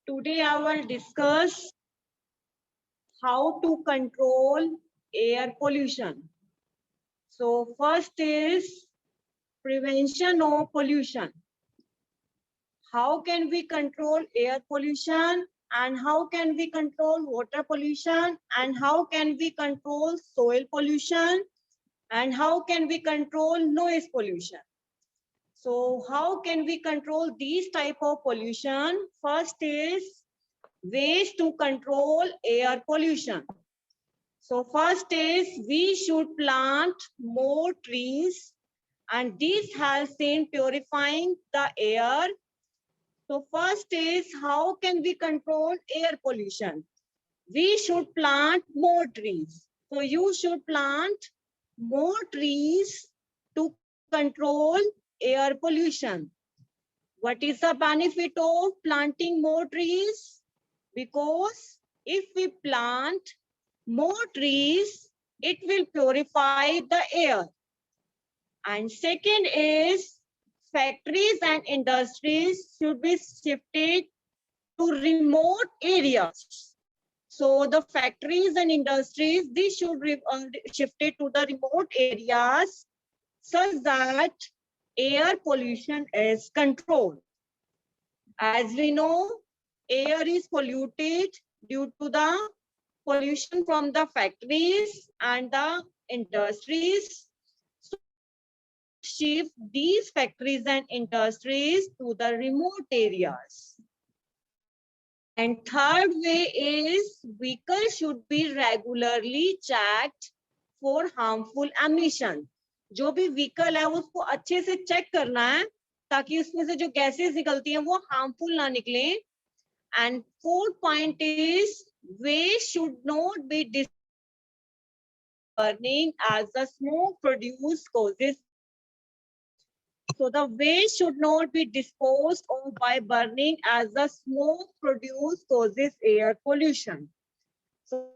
Today I will discuss how to control air pollution. So first is prevention of pollution. How can we control air pollution and how can we control water pollution and how can we control soil pollution and how can we control noise pollution? So how can we control these type of pollution? First is ways to control air pollution. So first is we should plant more trees and this helps in purifying the air. So first is how can we control air pollution? We should plant more trees. So you should plant more trees to control air pollution. What is the benefit of planting more trees? Because if we plant more trees, it will purify the air. And second is factories and industries should be shifted to remote areas. So the factories and industries, they should be shifted to the remote areas such that air pollution is controlled. As we know, air is polluted due to the pollution from the factories and the industries. So shift these factories and industries to the remote areas. And third way is vehicles should be regularly checked for harmful emission. जो भी vehicle है उसको अच्छे से check करना है ताकि उसमें से जो गैसेस निकलती हैं वो हार्मफुल ना निकले. And fourth point is waste should not be burning as the smoke produced causes. So the waste should not be disposed of by burning as the smoke produced causes air pollution. So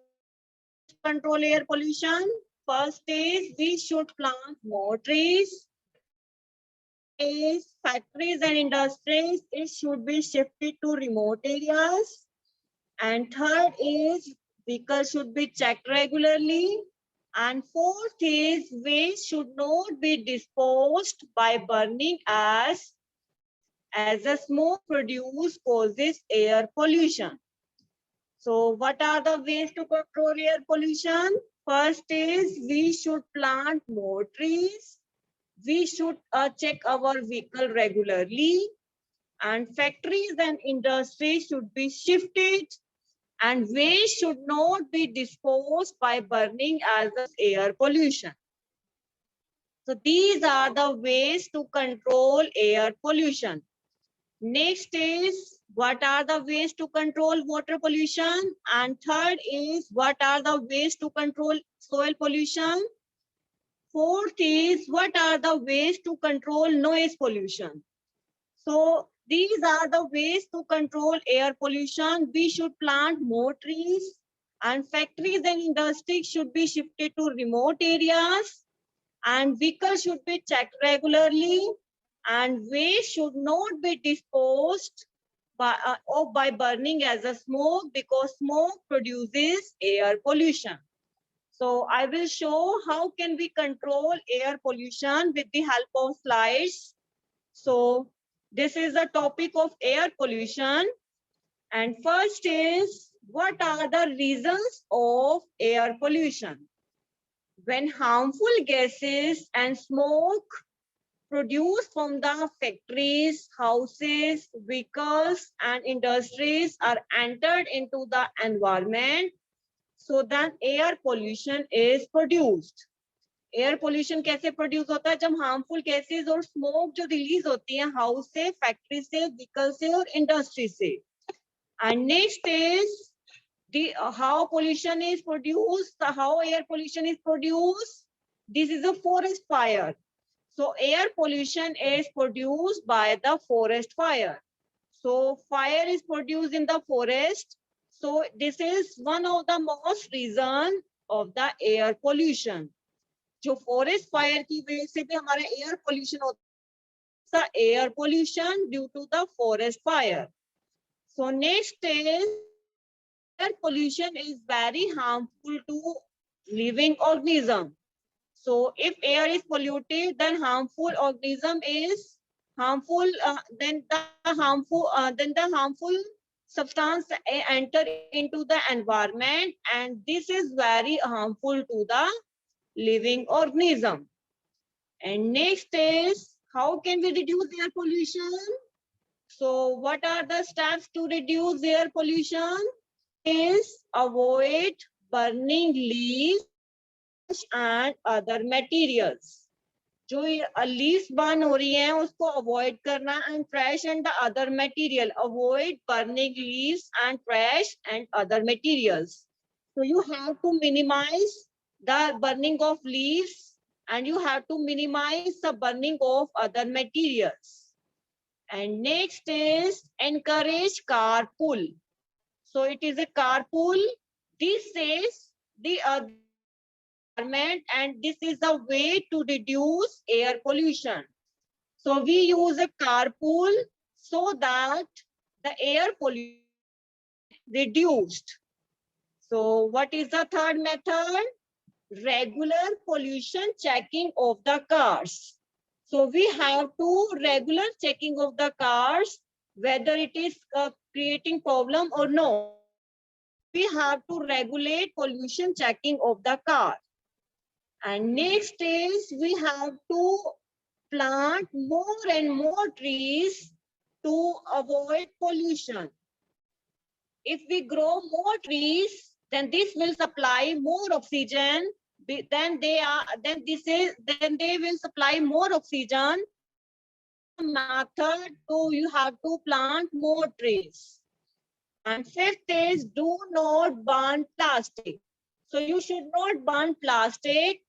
control air pollution. First is we should plant more trees. Is factories and industries, it should be shifted to remote areas. And third is vehicles should be checked regularly. And fourth is waste should not be disposed by burning as the smoke produced causes air pollution. So what are the ways to control air pollution? First is we should plant more trees. We should check our vehicle regularly. And factories and industries should be shifted and waste should not be disposed by burning as air pollution. So these are the ways to control air pollution. Next is what are the ways to control water pollution? And third is what are the ways to control soil pollution? Fourth is what are the ways to control noise pollution? So these are the ways to control air pollution. We should plant more trees and factories and industries should be shifted to remote areas and vehicles should be checked regularly and waste should not be disposed by burning as a smoke because smoke produces air pollution. So I will show how can we control air pollution with the help of slides. So this is the topic of air pollution. And first is what are the reasons of air pollution? When harmful gases and smoke produced from the factories, houses, vehicles, and industries are entered into the environment, so then air pollution is produced. Air pollution कैसे produce होता है? जब harmful gases और smoke जो release होती है house से, factory से, व्हीकल से और इंडस्ट्री से. And next is how pollution is produced, how air pollution is produced. This is a forest fire. So air pollution is produced by the forest fire. So fire is produced in the forest. So this is one of the most reason of the air pollution. जो forest fire की वजह से भी हमारा air pollution होता है, air pollution due to the forest fire. So next is air pollution is very harmful to living organism. So if air is polluted, then harmful organism is harmful. Then the harmful substance enter into the environment, and this is very harmful to the living organism. And next is how can we reduce air pollution? So what are the steps to reduce air pollution? Is avoid burning leaves and other materials. जो leaves burn हो रही हैं उसको avoid करना and trash and the other material avoid burning leaves and trash and other materials so you have to minimize the burning of leaves and you have to minimize the burning of other materials. And next is encourage carpool. So it is a carpool. This is the and this is a way to reduce air pollution. So we use a carpool so that the air pollution reduced. So what is the third method? Regular pollution checking of the cars. So we have to regular checking of the cars, whether it is creating problem or no. We have to regulate pollution checking of the car. And next is we have to plant more and more trees to avoid pollution. If we grow more trees, then this will supply more oxygen. Then they will supply more oxygen. Method to you have to plant more trees. And fifth is do not burn plastic. So you should not burn plastic.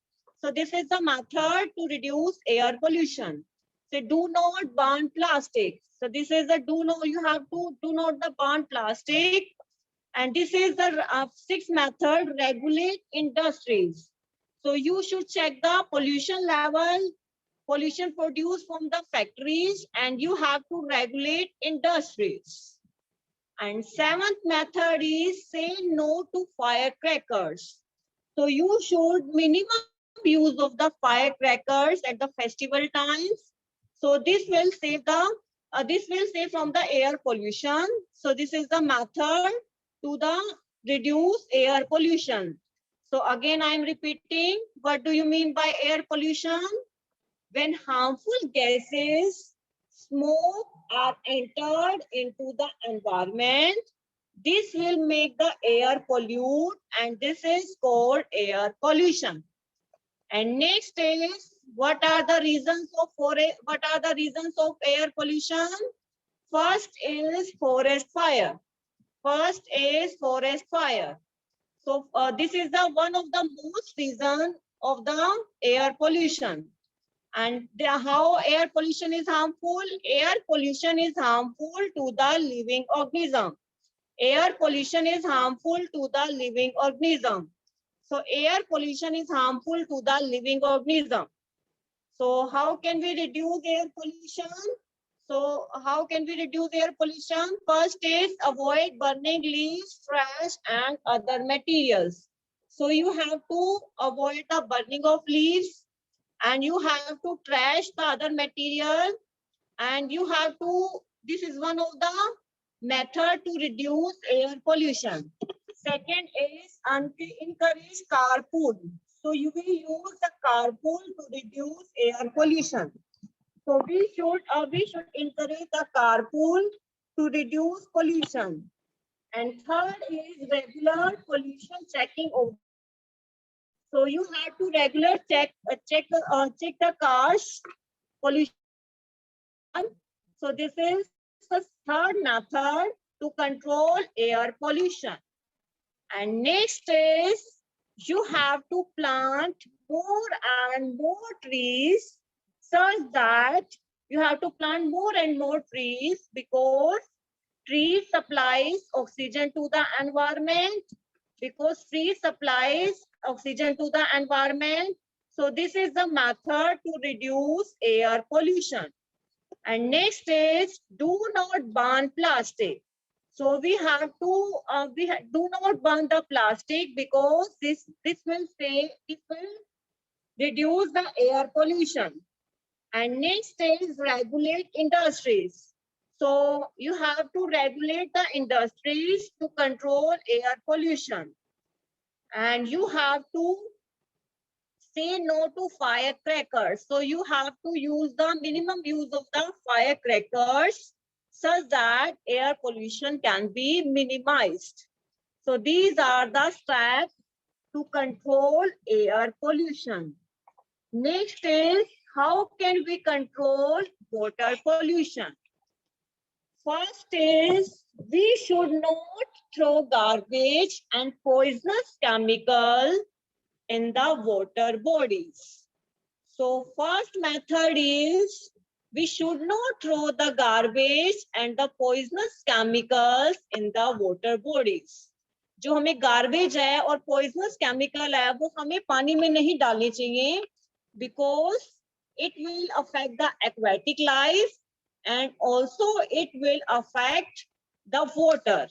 So this is the method to reduce air pollution. So do not burn plastic. So this is the you have to do not burn plastic. And this is the sixth method, regulate industries. So you should check the pollution level, pollution produced from the factories, and you have to regulate industries. And seventh method is say no to firecrackers. So you should minimum use of the firecrackers at the festival times. So this will save from the air pollution. So this is the method to the reduce air pollution. So again, I am repeating, what do you mean by air pollution? When harmful gases, smoke are entered into the environment, this will make the air pollute, and this is called air pollution. And next is what are the reasons of air pollution? First is forest fire. So this is the one of the most reason of the air pollution. And how air pollution is harmful? Air pollution is harmful to the living organism. Air pollution is harmful to the living organism. So air pollution is harmful to the living organism. So how can we reduce air pollution? So how can we reduce air pollution? First is avoid burning leaves, trash, and other materials. So you have to avoid the burning of leaves, and you have to trash the other material, and you have to, this is one of the method to reduce air pollution. Second is encourage carpool. So you will use the carpool to reduce air pollution. So we should encourage the carpool to reduce pollution. And third is regular pollution checking of. So you have to regular check the cars pollution. So this is the third method to control air pollution. And next is you have to plant more and more trees, such that you have to plant more and more trees, because trees supplies oxygen to the environment, So this is the method to reduce air pollution. And next is do not burn plastic. So we have to do not burn the plastic because this will reduce the air pollution. And next is regulate industries. So you have to regulate the industries to control air pollution. And you have to say no to firecrackers. So you have to use the minimum use of the firecrackers such that air pollution can be minimized. So these are the steps to control air pollution. Next is how can we control water pollution? First is we should not throw garbage and poisonous chemicals in the water bodies. So first method is we should not throw the garbage and the poisonous chemicals in the water bodies. जो हमें garbage है और poisonous chemical है वो हमें पानी में नहीं डालनी चाहिए because it will affect the aquatic life and also it will affect the water.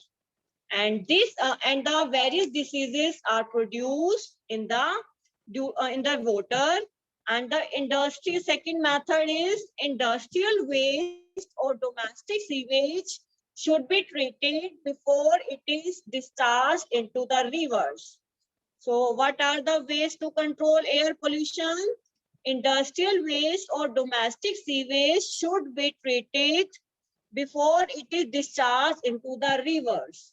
And the various diseases are produced in the water. And the industry second method is industrial waste or domestic sewage should be treated before it is discharged into the rivers. So what are the ways to control air pollution? Industrial waste or domestic sewage should be treated before it is discharged into the rivers.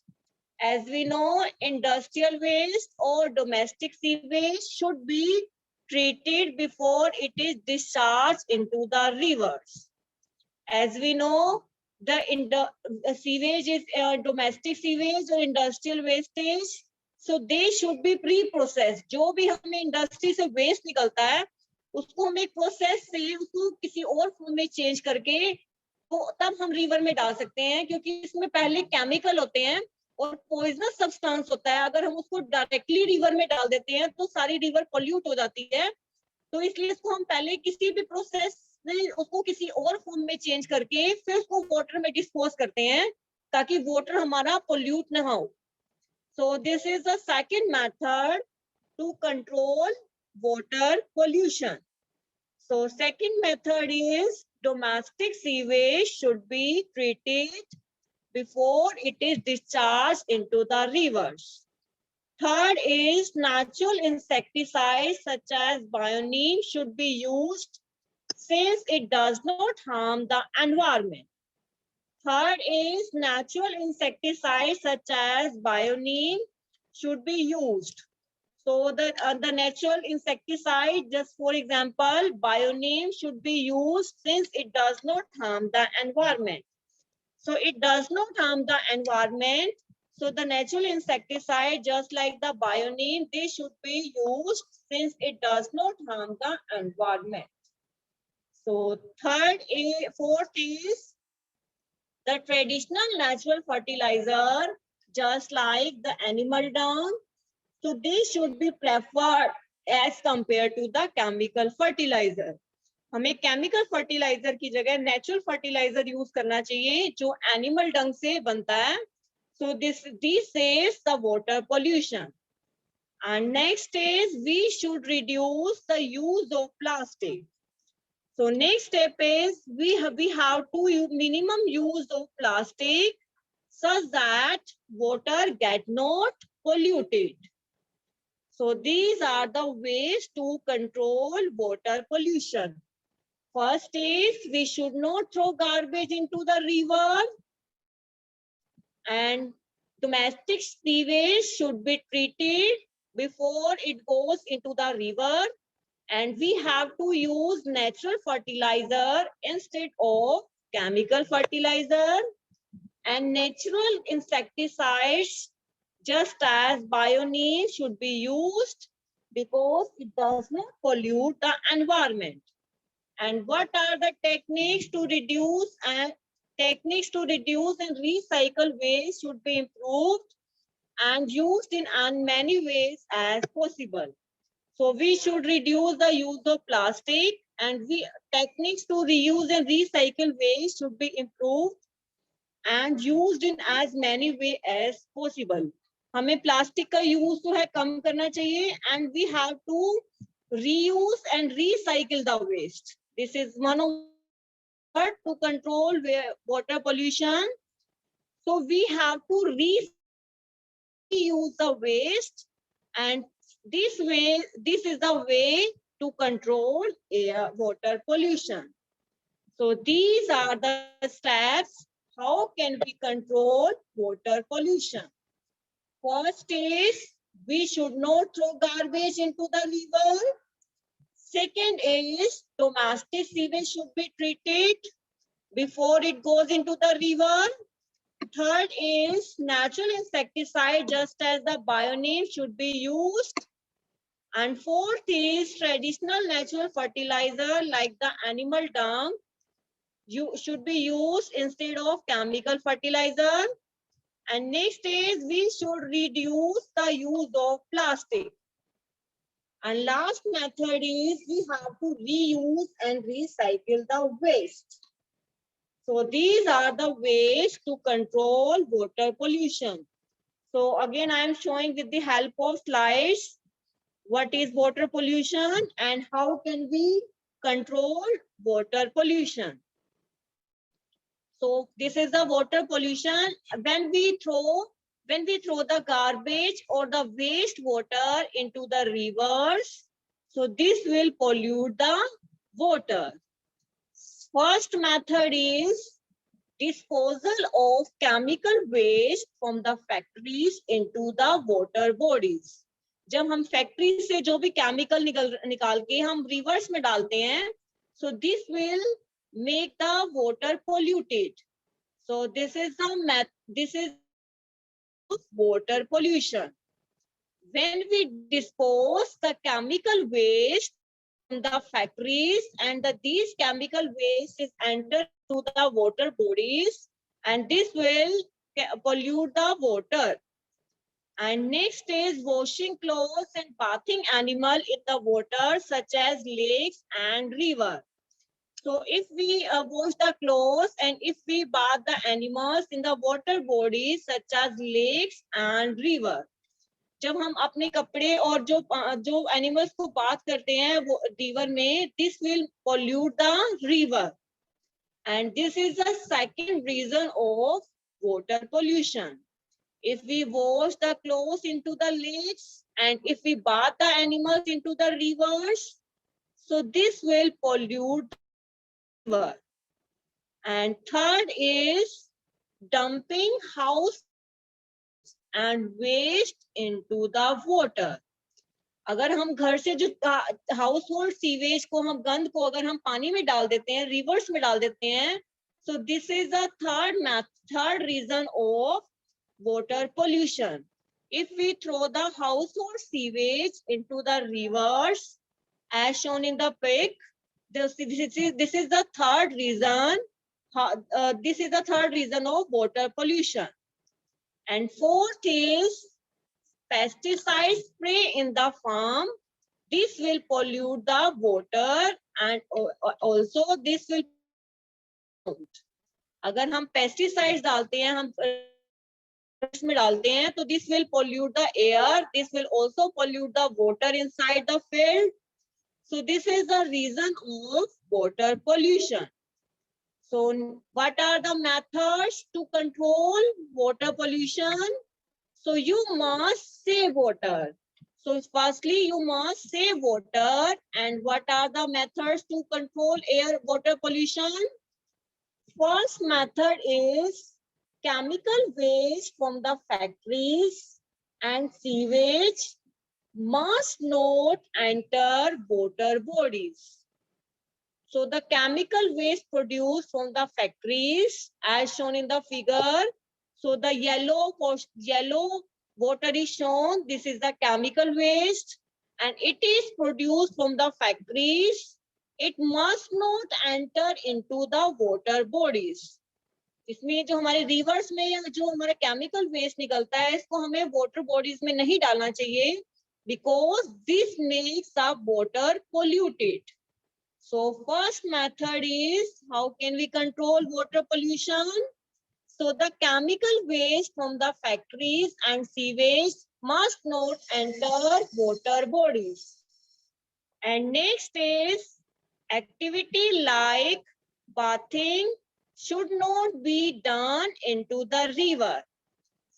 As we know, industrial waste or domestic sewage should be treated before it is discharged into the rivers. As we know, the sewage is domestic sewage or industrial wastage. So they should be pre-processed. जो भी हमें industry से waste निकलता है उसको हम एक process से उसको किसी और फॉर्म में चेंज करके तो तब हम रिवर में डाल सकते हैं क्योंकि इसमें पहले केमिकल होते हैं और पॉइजनस सब्सटेंस होता है. अगर हम उसको डायरेक्टली रिवर में डाल देते हैं तो सारी रिवर पोल्यूट हो जाती है. तो इसलिए इसको हम पहले किसी भी प्रोसेस से उसको किसी और फॉर्म में चेंज करके फिर उसको वाटर में डिस्पोज करते हैं ताकि वाटर हमारा पोल्यूट ना हो. So this is the second method to control water pollution. So second method is domestic sewage should be treated before it is discharged into the rivers. Third is natural insecticides such as bioneem should be used since it does not harm the environment. Third is natural insecticides such as bioneem should be used. So the natural insecticide, just for example, bioneem should be used since it does not harm the environment. So it does not harm the environment. So the natural insecticide, just like the bioneem, they should be used since it does not harm the environment. So fourth is the traditional natural fertilizer, just like the animal dung. So they should be preferred as compared to the chemical fertilizer. हमें chemical fertilizer की जगह natural fertilizer use करना चाहिए जो animal dung से बनता है. So this saves the water pollution. And next is we should reduce the use of plastic. So next step is we have to use minimum use of plastic such that water get not polluted. So these are the ways to control water pollution. First is we should not throw garbage into the river and domestic sewage should be treated before it goes into the river, and we have to use natural fertilizer instead of chemical fertilizer, and natural insecticides just as bioneem should be used because it does not pollute the environment. And what are the techniques to reduce and recycle waste should be improved and used in as many ways as possible. So we should reduce the use of plastic, and techniques to reuse and recycle waste should be improved and used in as many way as possible. हमें plastic का use तो है कम करना चाहिए, and we have to reuse and recycle the waste. This is one of to control water pollution. So we have to reuse the waste, and this is the way to control water pollution. So these are the steps. How can we control water pollution? First is, we should not throw garbage into the river. Second is, domestic sewage should be treated before it goes into the river. Third is, natural insecticide just as the bioneem should be used. And fourth is, traditional natural fertilizer like the animal dung should be used instead of chemical fertilizer. And next is, we should reduce the use of plastic. And last method is, we have to reuse and recycle the waste. So these are the ways to control water pollution. So again, I am showing with the help of slides what is water pollution and how can we control water pollution. So this is the water pollution. When we throw the garbage or the waste water into the rivers, so this will pollute the water. First method is disposal of chemical waste from the factories into the water bodies. जब हम factory से जो भी chemical निकाल के हम reverse में डालते हैं, so this will make the water polluted. So this is water pollution. When we dispose the chemical waste from the factories and these chemical waste is entered to the water bodies, and this will pollute the water. And next is washing clothes and bathing animal in the water such as lakes and river. So if we wash the clothes and if we bath the animals in the water bodies such as lakes and river, जब हम अपने कपड़े और जो animals को बात करते हैं वो रिवर में, this will pollute the river. And this is the second reason of water pollution. If we wash the clothes into the lakes and if we bath the animals into the rivers, so this will pollute the river. And third is dumping house and waste into the water. अगर हम घर से जो house hold sewage को हम गंद को अगर हम पानी में डाल देते हैं, रिवर्स में डाल देते हैं, so this is the third reason of water pollution. If we throw the household sewage into the rivers as shown in the pic, this is the third reason. This is the third reason of water pollution. And fourth is pesticide spray in the farm. This will pollute the water and also this will. अगर हम pesticides डालते हैं, हम में डालते हैं, तो this will pollute the air. This will also pollute the water inside the field. So this is the reason of water pollution. So what are the methods to control water pollution? So you must save water. So firstly, you must save water. And what are the methods to control water pollution? First method is chemical waste from the factories and sewage must not enter water bodies. So the chemical waste produced from the factories as shown in the figure. So the yellow water is shown. This is the chemical waste and it is produced from the factories. It must not enter into the water bodies. इसमें जो हमारे reverse में या जो हमारा chemical waste निकलता है, इसको हमें वाटर बॉडीज में नहीं डालना चाहिए, because this makes the water polluted. So first method is, how can we control water pollution? So the chemical waste from the factories and sewage must not enter water bodies. And next is activity like bathing should not be done into the river.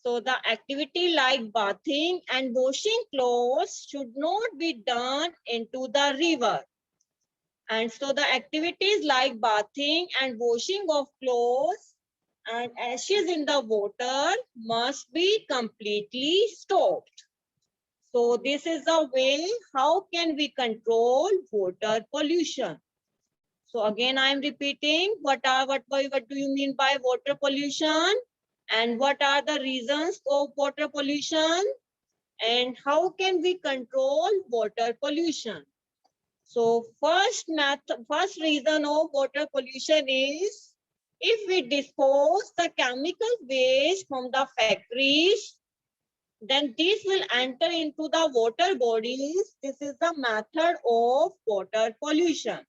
So the activity like bathing and washing clothes should not be done into the river. And so the activities like bathing and washing of clothes and ashes in the water must be completely stopped. So this is the way how can we control water pollution. So again, I am repeating what do you mean by water pollution and what are the reasons of water pollution and how can we control water pollution. So first reason of water pollution is if we dispose the chemical waste from the factories, then this will enter into the water bodies. This is the method of water pollution.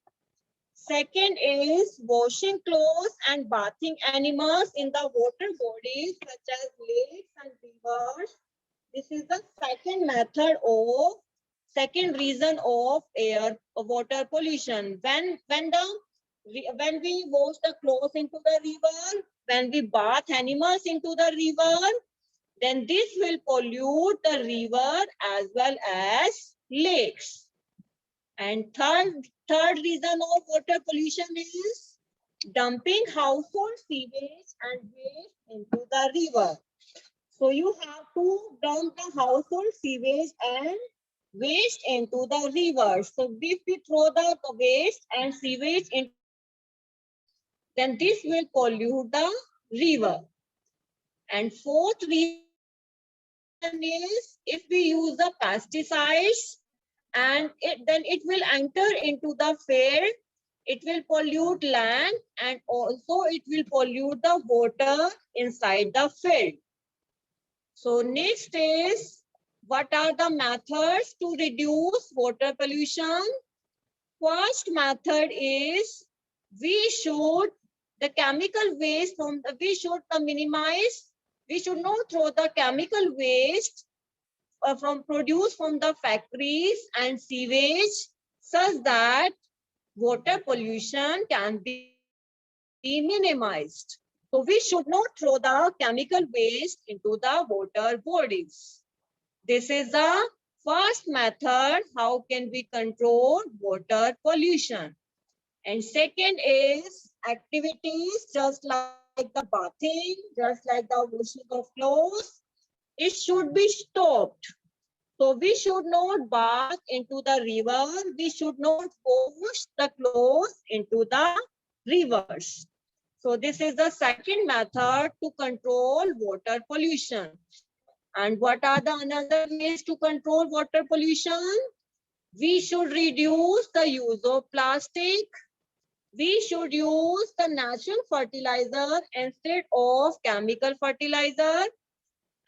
Second is washing clothes and bathing animals in the water bodies such as lakes and rivers. This is the second reason of water pollution. When we wash the clothes into the river, when we bath animals into the river, then this will pollute the river as well as lakes. And third reason of water pollution is dumping household sewage and waste into the river. So you have to dump the household sewage and waste into the river. So if we throw the waste and sewage into, then this will pollute the river. And fourth reason is if we use the pesticides and then it will enter into the field, it will pollute land and also it will pollute the water inside the field. So next is what are the methods to reduce water pollution? First method is we should minimize. We should not throw the chemical waste produced from the factories and sewage such that water pollution can be minimized. So we should not throw the chemical waste into the water bodies. This is the first method, how can we control water pollution. And second is activities just like the bathing, just like the washing of clothes, it should be stopped. So we should not bath into the river. We should not wash the clothes into the rivers. So this is the second method to control water pollution. And what are the another ways to control water pollution? We should reduce the use of plastic. We should use the natural fertilizer instead of chemical fertilizer.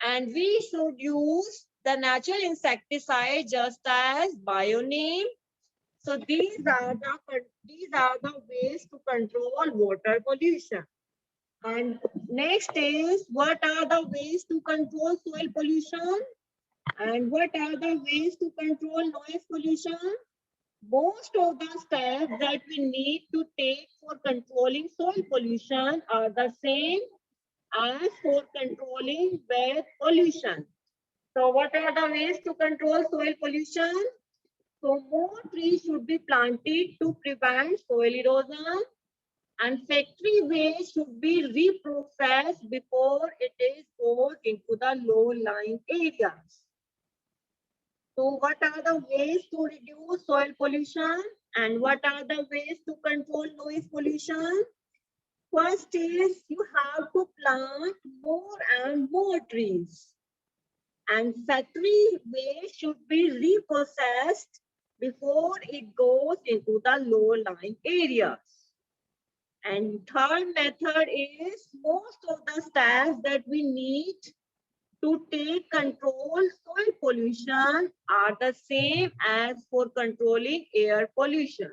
And we should use the natural insecticide just as BioNeem. So these are the ways to control water pollution. And next is what are the ways to control soil pollution? And what are the ways to control noise pollution? Most of the steps that we need to take for controlling soil pollution are the same as for controlling air pollution. So what are the ways to control soil pollution? So more trees should be planted to prevent soil erosion and factory waste should be reprocessed before it is poured into the low-lying areas. So what are the ways to reduce soil pollution and what are the ways to control noise pollution? First is you have to plant more and more trees. And factory waste should be reprocessed before it goes into the low-lying areas. And third method is most of the steps that we need to take control soil pollution are the same as for controlling air pollution.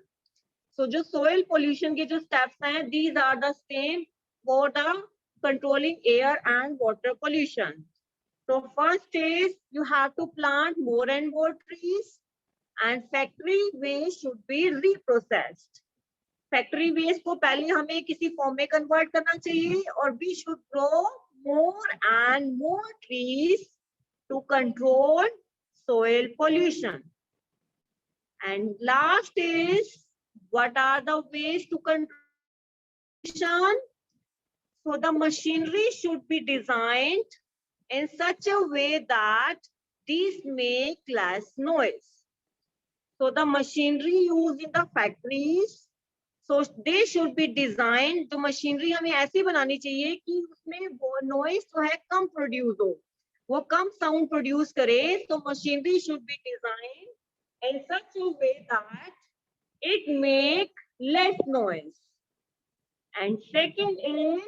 So जो soil pollution के जो steps हैं, these are the same for the controlling air and water pollution. So first is you have to plant more and more trees, and factory waste should be reprocessed. Factory waste को पहले हमें किसी form में convert करना चाहिए, और we should grow more and more trees to control soil pollution. And last is, what are the ways to control pollution? So the machinery should be designed in such a way that these make less noise. So the machinery used in the factories, so they should be designed, तो machinery हमें ऐसी बनानी चाहिए कि उसमें वो noise जो है कम प्रोड्यूस हो, वो कम साउंड प्रोड्यूस करे. तो machinery should be design in such a way that it make less noise. And second is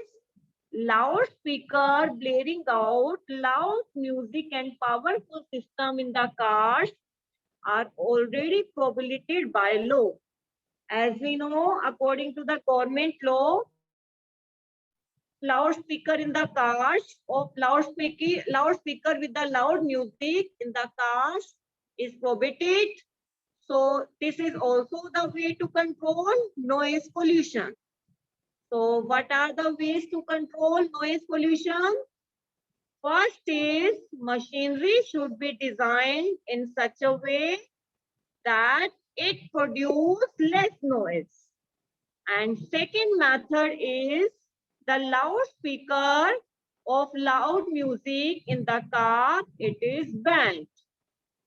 loudspeaker blaring out loud music and powerful system in the cars are already prohibited by law. As we know, according to the government law, loudspeaker in the cars, or loudspeaker with the loud music in the cars is prohibited. So this is also the way to control noise pollution. So what are the ways to control noise pollution? First is machinery should be designed in such a way that it produces less noise. And second method is the loudspeaker of loud music in the car, it is banned.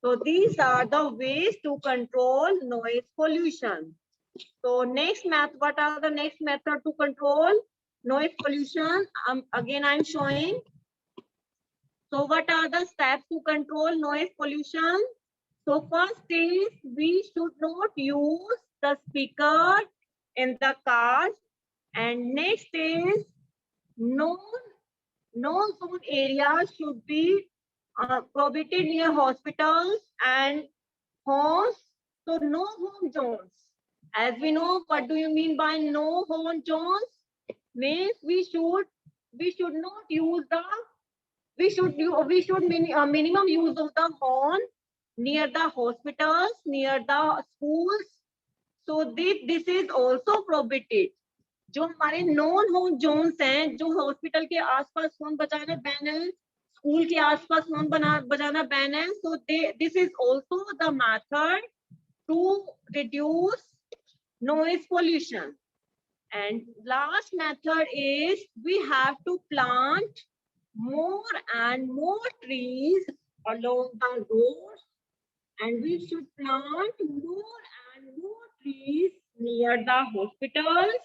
So these are the ways to control noise pollution. So next method, what are the next method to control noise pollution? Again, I'm showing. So what are the steps to control noise pollution? So first is we should not use the speaker in the cars, and next is non-zone areas should be prohibited near hospitals and homes. So no home zones. As we know, what do you mean by no home zones? Means we should not use the minimum use of the horn near the hospitals, near the schools. So this is also prohibited. जो हमारे non home Jones हैं, जो hospital के आसपास horn बजाना ban है, school के आसपास हॉर्न बजाना बैन है. So this is also the method to reduce noise pollution. And last method is we have to plant more and more trees along the roads, and we should plant more and more trees near the hospitals.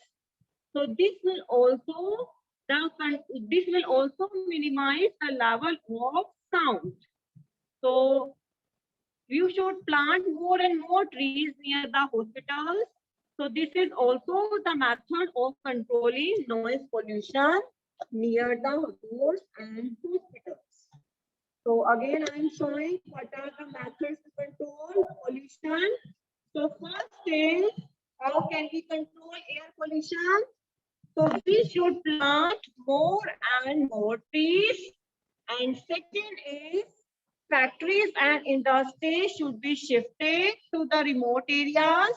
So this will also minimize the level of sound. So you should plant more and more trees near the hospitals. So this is also the method of controlling noise pollution near the roads and hospitals. So again, I am showing what are the methods to control pollution. So first is, how can we control air pollution? So we should plant more and more trees. And second is, factories and industries should be shifted to the remote areas,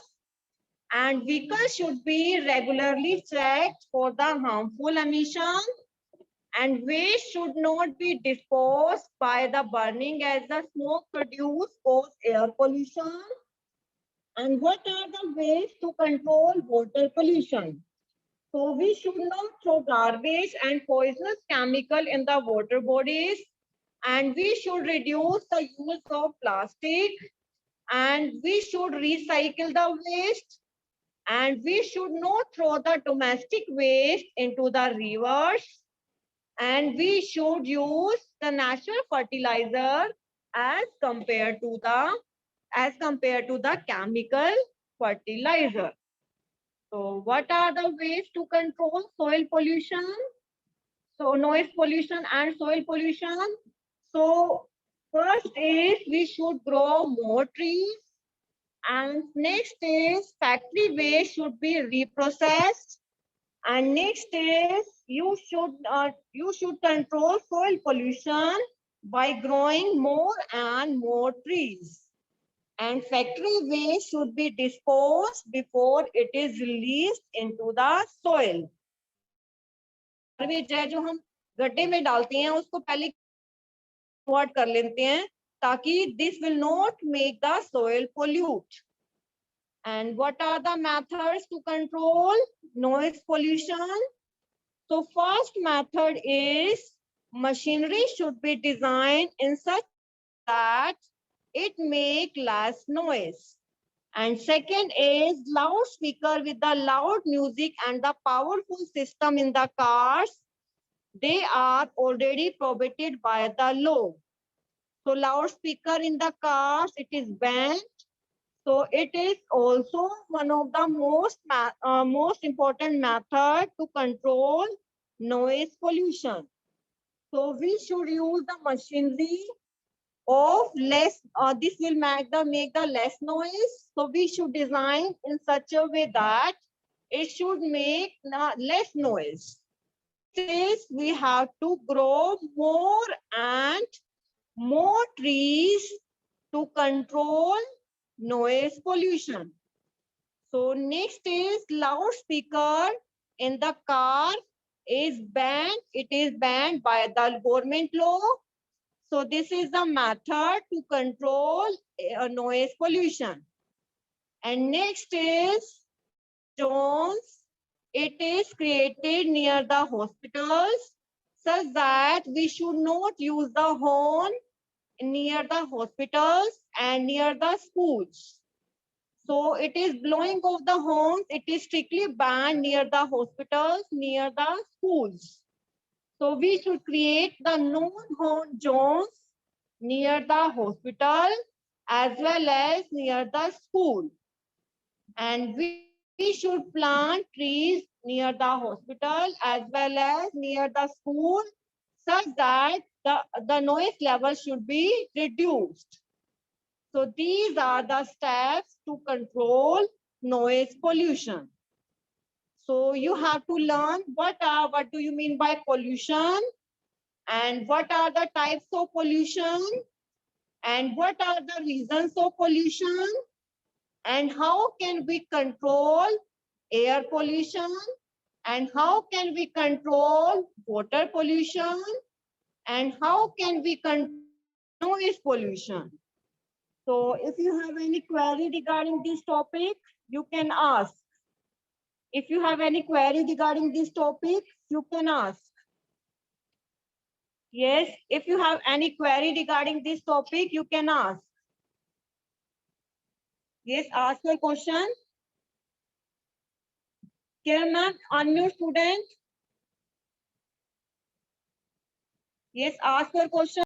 and vehicles should be regularly checked for the harmful emissions, and waste should not be disposed by the burning, as the smoke produced cause air pollution. And what are the ways to control water pollution? So we should not throw garbage and poisonous chemical in the water bodies, and we should reduce the use of plastic, and we should recycle the waste, and we should not throw the domestic waste into the rivers, and we should use the natural fertilizer as compared to the chemical fertilizer. So what are the ways to control soil pollution? So noise pollution and soil pollution. So first is we should grow more trees, and next is factory waste should be reprocessed, and next is you should control soil pollution by growing more and more trees. And factory waste should be disposed before it is released into the soil. Garbage है जो हम गड्ढे में डालते हैं उसको पहले convert कर लेते हैं ताकि this will not make the soil pollute. And what are the methods to control noise pollution? So first method is machinery should be designed in such that it make less noise. And second is loudspeaker with the loud music and the powerful system in the cars. They are already prohibited by the law. So loudspeaker in the cars, it is banned. So it is also one of the most important method to control noise pollution. So we should use the machinery of less, this will make the less noise. So we should design in such a way that it should make less noise. Is we have to grow more and more trees to control noise pollution. So next is loudspeaker in the car is banned. It is banned by the government law. So this is the method to control noise pollution. And next is zones. It is created near the hospitals such that we should not use the horn near the hospitals and near the schools. So it is blowing of the horns. It is strictly banned near the hospitals, near the schools. So we should create the non-horn zones near the hospital as well as near the school. And we should plant trees near the hospital as well as near the school such that the noise level should be reduced. So these are the steps to control noise pollution. So you have to learn what do you mean by pollution and what are the types of pollution and what are the reasons of pollution and how can we control air pollution and how can we control water pollution and how can we control noise pollution. So if you have any query regarding this topic, you can ask. If you have any query regarding this topic, you can ask. Yes, if you have any query regarding this topic, you can ask. Yes, ask your question. Can ma'am unmute student? Yes, ask your question.